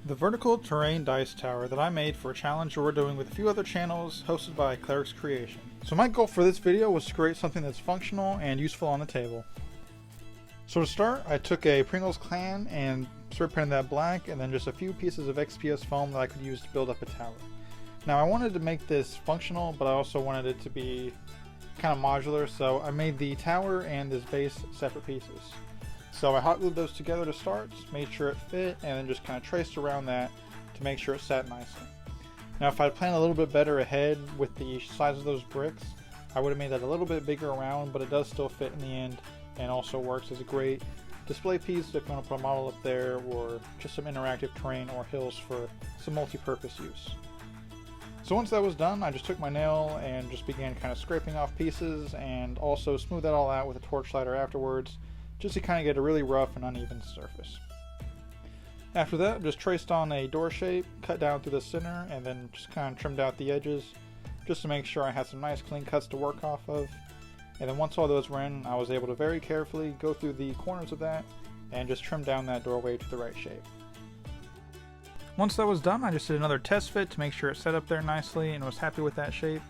The vertical terrain dice tower that I made for a challenge we're doing with a few other channels hosted by Clerics Creation. So my goal for this video was to create something that's functional and useful on the table. So to start, I took a Pringles can and spray painted that black, and then just a few pieces of XPS foam that I could use to build up a tower. Now I wanted to make this functional, but I also wanted it to be kind of modular, so I made the tower and this base separate pieces. So I hot glued those together to start, made sure it fit, and then just kind of traced around that to make sure it sat nicely. Now if I'd planned a little bit better ahead with the size of those bricks, I would have made that a little bit bigger around, but it does still fit in the end and also works as a great display piece if you want to put a model up there, or just some interactive terrain or hills for some multi-purpose use. So once that was done, I just took my nail and just began kind of scraping off pieces, and also smoothed that all out with a torch lighter afterwards, just to kind of get a really rough and uneven surface. After that, just traced on a door shape, cut down through the center, and then just kind of trimmed out the edges, just to make sure I had some nice clean cuts to work off of. And then once all those were in, I was able to very carefully go through the corners of that, and just trim down that doorway to the right shape. Once that was done, I just did another test fit to make sure it set up there nicely and was happy with that shape,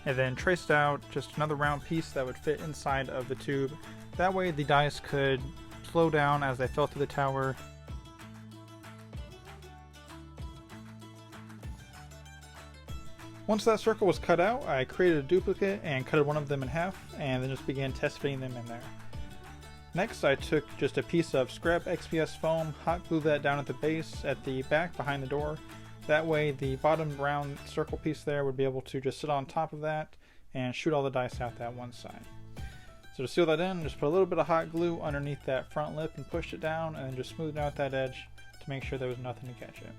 and then traced out just another round piece that would fit inside of the tube. That way the dice could slow down as they fell through the tower. Once that circle was cut out, I created a duplicate and cut one of them in half, and then just began test fitting them in there. Next, I took just a piece of scrap XPS foam, hot glued that down at the base at the back behind the door. That way the bottom round circle piece there would be able to just sit on top of that and shoot all the dice out that one side. So to seal that in, just put a little bit of hot glue underneath that front lip and pushed it down, and then just smoothed out that edge to make sure there was nothing to catch it.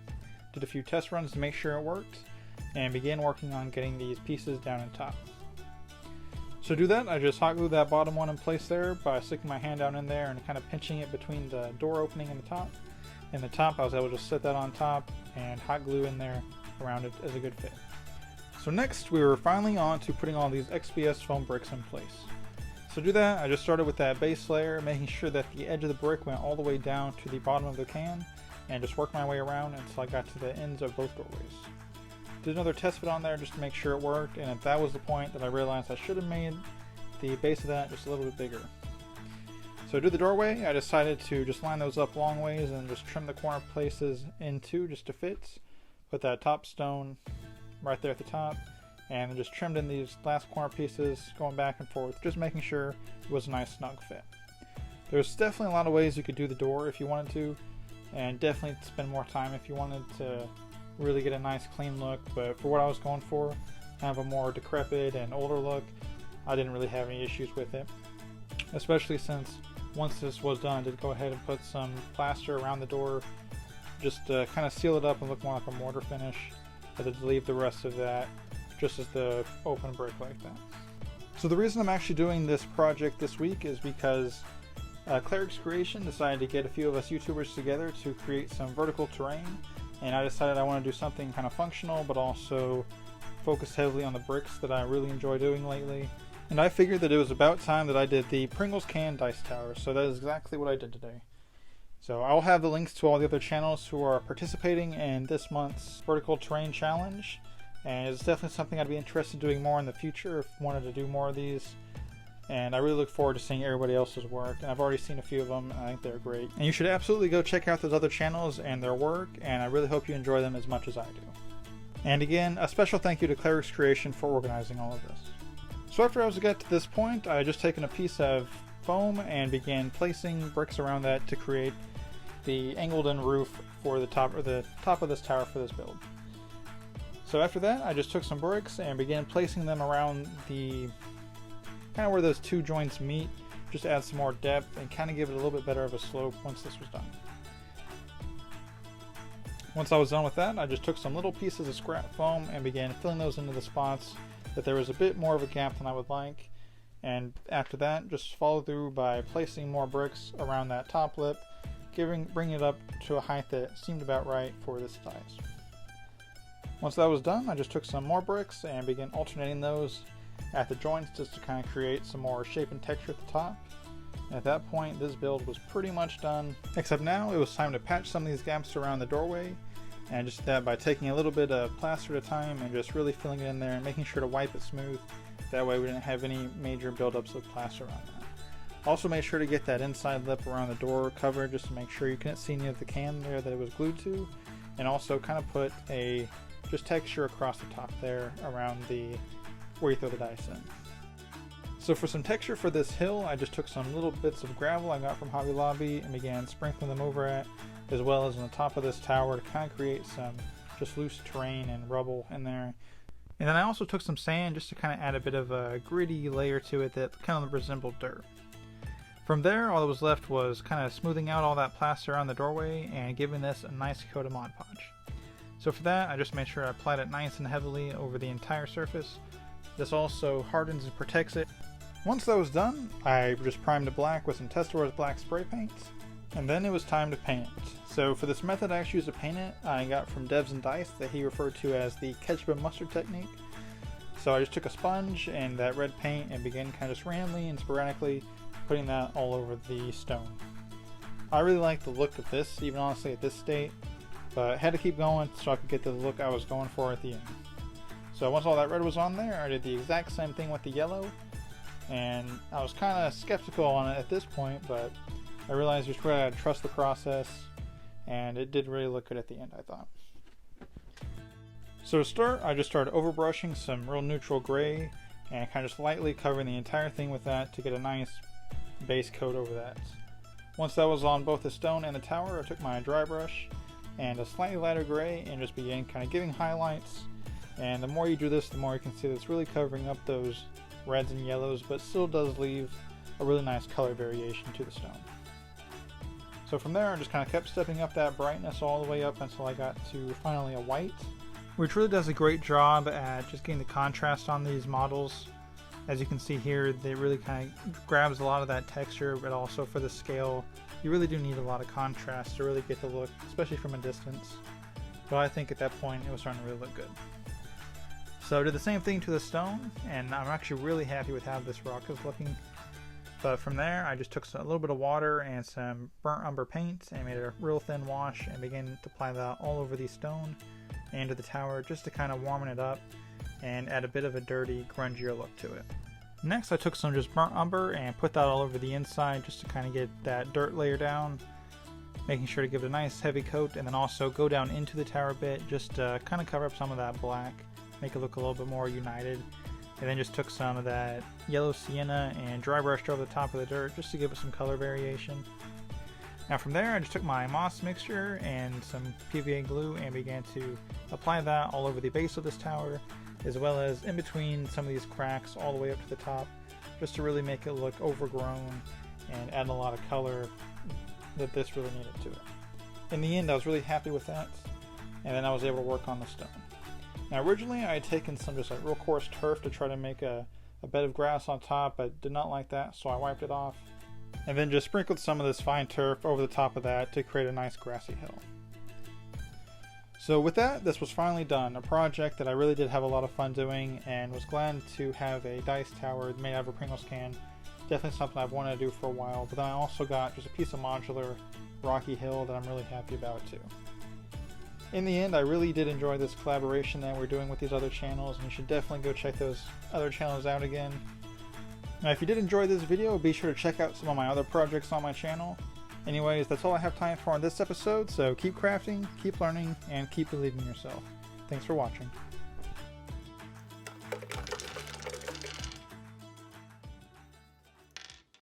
Did a few test runs to make sure it worked, and began working on getting these pieces down and top. So to do that, I just hot glued that bottom one in place there by sticking my hand down in there and kind of pinching it between the door opening and the top. And the top, I was able to set that on top and hot glue in there around it as a good fit. So next, we were finally on to putting all these XPS foam bricks in place. So to do that, I just started with that base layer, making sure that the edge of the brick went all the way down to the bottom of the can, and just worked my way around until I got to the ends of both doorways. Did another test fit on there just to make sure it worked, and that was the point that I realized I should have made the base of that just a little bit bigger. So to do the doorway, I decided to just line those up long ways and just trim the corner places in two just to fit. Put that top stone right there at the top, and then just trimmed in these last corner pieces going back and forth, just making sure it was a nice snug fit. There's definitely a lot of ways you could do the door if you wanted to, and definitely spend more time if you wanted to really get a nice clean look, but for what I was going for, kind of a more decrepit and older look, I didn't really have any issues with it. Especially since once this was done, I did go ahead and put some plaster around the door just to kind of seal it up and look more like a mortar finish, but to leave the rest of that just as the open brick like that. So the reason I'm actually doing this project this week is because Clerics Creation decided to get a few of us YouTubers together to create some vertical terrain, and I decided I want to do something kind of functional but also focus heavily on the bricks that I really enjoy doing lately. And I figured that it was about time that I did the Pringles can dice tower, so that is exactly what I did today. So I'll have the links to all the other channels who are participating in this month's vertical terrain challenge, and it's definitely something I'd be interested in doing more in the future if I wanted to do more of these. And I really look forward to seeing everybody else's work, and I've already seen a few of them and I think they're great. And you should absolutely go check out those other channels and their work, and I really hope you enjoy them as much as I do. And again, a special thank you to Clerics Creation for organizing all of this. So after I was to get to this point, I had just taken a piece of foam and began placing bricks around that to create the angled in roof for the top of this tower for this build. So after that, I just took some bricks and began placing them around the kind of where those two joints meet, just to add some more depth and kind of give it a little bit better of a slope once this was done. Once I was done with that, I just took some little pieces of scrap foam and began filling those into the spots that there was a bit more of a gap than I would like. And after that, just follow through by placing more bricks around that top lip, bringing it up to a height that seemed about right for this size. Once that was done, I just took some more bricks and began alternating those at the joints just to kind of create some more shape and texture at the top. And at that point, this build was pretty much done, except now it was time to patch some of these gaps around the doorway And just that by taking a little bit of plaster at a time and just really filling it in there and making sure to wipe it smooth. That way we didn't have any major buildups of plaster on that. Also made sure to get that inside lip around the door covered just to make sure you couldn't see any of the can there that it was glued to. And also kind of put a just texture across the top there around the where you throw the dice in. So for some texture for this hill, I just took some little bits of gravel I got from Hobby Lobby and began sprinkling them over it, as well as on the top of this tower to kind of create some just loose terrain and rubble in there. And then I also took some sand just to kind of add a bit of a gritty layer to it that kind of resembled dirt. From there, all that was left was kind of smoothing out all that plaster on the doorway and giving this a nice coat of Mod-Podge. So for that, I just made sure I applied it nice and heavily over the entire surface. This also hardens and protects it. Once that was done, I just primed it black with some Testors black spray paints. And then it was time to paint it. So for this method I actually used to paint it, I got from Devs and Dice that he referred to as the ketchup and mustard technique. So I just took a sponge and that red paint and began kind of just randomly and sporadically putting that all over the stone. I really like the look of this, even honestly at this state, but I had to keep going so I could get the look I was going for at the end. So once all that red was on there, I did the exact same thing with the yellow, and I was kind of skeptical on it at this point, but I realized just really I had to trust the process, and it did really look good at the end, I thought. So to start, I just started overbrushing some real neutral gray and kind of just lightly covering the entire thing with that to get a nice base coat over that. Once that was on both the stone and the tower, I took my dry brush and a slightly lighter gray and just began kind of giving highlights. And the more you do this, the more you can see that it's really covering up those reds and yellows, but still does leave a really nice color variation to the stone. So from there, I just kind of kept stepping up that brightness all the way up until I got to finally a white, which really does a great job at just getting the contrast on these models. As you can see here, they really kind of grabs a lot of that texture, but also for the scale, you really do need a lot of contrast to really get the look, especially from a distance. But I think at that point, it was starting to really look good. So I did the same thing to the stone, and I'm actually really happy with how this rock is looking. But from there, I just took a little bit of water and some burnt umber paint and made a real thin wash and began to apply that all over the stone and to the tower just to kind of warm it up and add a bit of a dirty, grungier look to it. Next, I took some just burnt umber and put that all over the inside just to kind of get that dirt layer down, making sure to give it a nice heavy coat, and then also go down into the tower a bit just to kind of cover up some of that black, make it look a little bit more united. And then just took some of that yellow sienna and dry brushed over the top of the dirt just to give it some color variation. Now from there, I just took my moss mixture and some PVA glue and began to apply that all over the base of this tower, as well as in between some of these cracks all the way up to the top, just to really make it look overgrown and add a lot of color that this really needed to it. In the end, I was really happy with that, and then I was able to work on the stone. Now originally I had taken some just like real coarse turf to try to make a bed of grass on top, but did not like that, so I wiped it off. And then just sprinkled some of this fine turf over the top of that to create a nice grassy hill. So with that, this was finally done, a project that I really did have a lot of fun doing and was glad to have a dice tower made out of a Pringles can. Definitely something I've wanted to do for a while, but then I also got just a piece of modular rocky hill that I'm really happy about too. In the end, I really did enjoy this collaboration that we're doing with these other channels, and you should definitely go check those other channels out again. Now, if you did enjoy this video, be sure to check out some of my other projects on my channel. Anyways, that's all I have time for on this episode, so keep crafting, keep learning, and keep believing in yourself. Thanks for watching.